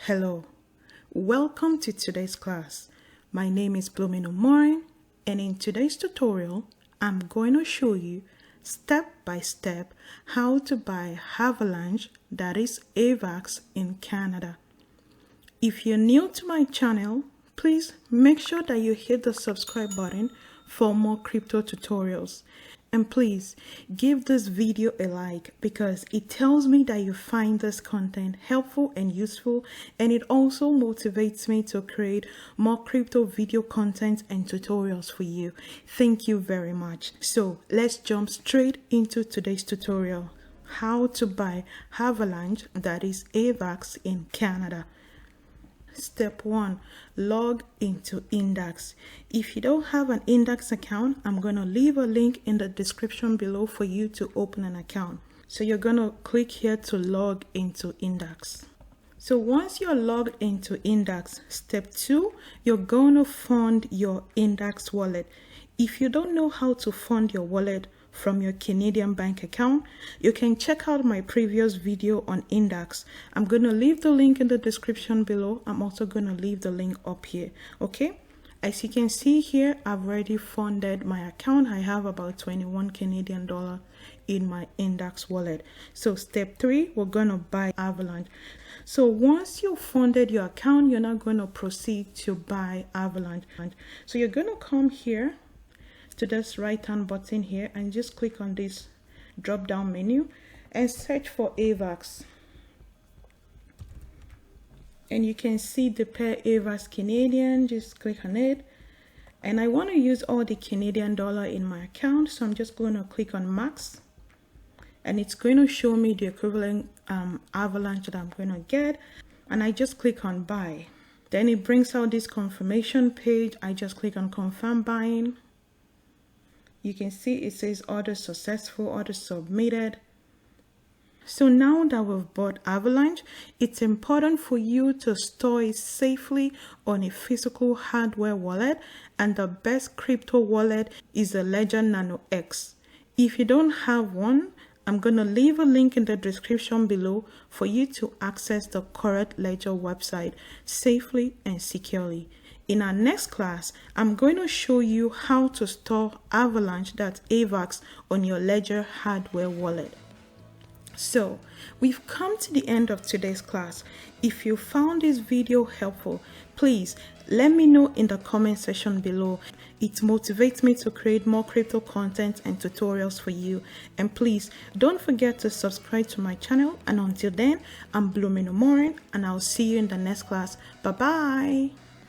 Hello, welcome to today's class. My name is Nano, and in today's tutorial, I'm going to show you step by step how to buy Avalanche, that is AVAX in Canada. If you're new to my channel, please make sure that you hit the subscribe button for more crypto tutorials. And please give this video a like because it tells me that you find this content helpful and useful, and it also motivates me to create more crypto video content and tutorials for you. Thank you very much. So let's jump straight into today's tutorial. How to buy Avalanche, that is AVAX in Canada. Step 1, log into NDAX. If you don't have an NDAX account, I'm going to leave a link in the description below for you to open an account. So you're going to click here to log into NDAX. So once you're logged into NDAX, step 2, you're going to fund your NDAX wallet. If you don't know how to fund your wallet from your Canadian bank account, you can check out my previous video on NDAX. I'm going to leave the link in the description below. I'm also going to leave the link up here. Okay, as you can see here, I've already funded my account. I have about 21 Canadian dollar in my NDAX wallet. So step 3, we're going to buy Avalanche. So once you funded your account, you're not going to proceed to buy Avalanche. So you're going to come here to this right hand button here and just click on this drop down menu and search for AVAX, and you can see the pair AVAX Canadian. Just click on it, and I want to use all the Canadian dollar in my account, so I'm just going to click on max, and it's going to show me the equivalent Avalanche that I'm going to get, and I just click on buy. Then it brings out this confirmation page. I just click on confirm buying. You can see it says order successful, order submitted. So now that we've bought Avalanche, it's important for you to store it safely on a physical hardware wallet, and the best crypto wallet is a Ledger Nano X. If you don't have one, I'm going to leave a link in the description below for you to access the correct Ledger website safely and securely. In our next class, I'm going to show you how to store Avalanche, that's AVAX, on your Ledger hardware wallet. So, we've come to the end of today's class. If you found this video helpful, please let me know in the comment section below. It motivates me to create more crypto content and tutorials for you. And please don't forget to subscribe to my channel. And until then, I'm Nano, and I'll see you in the next class. Bye bye.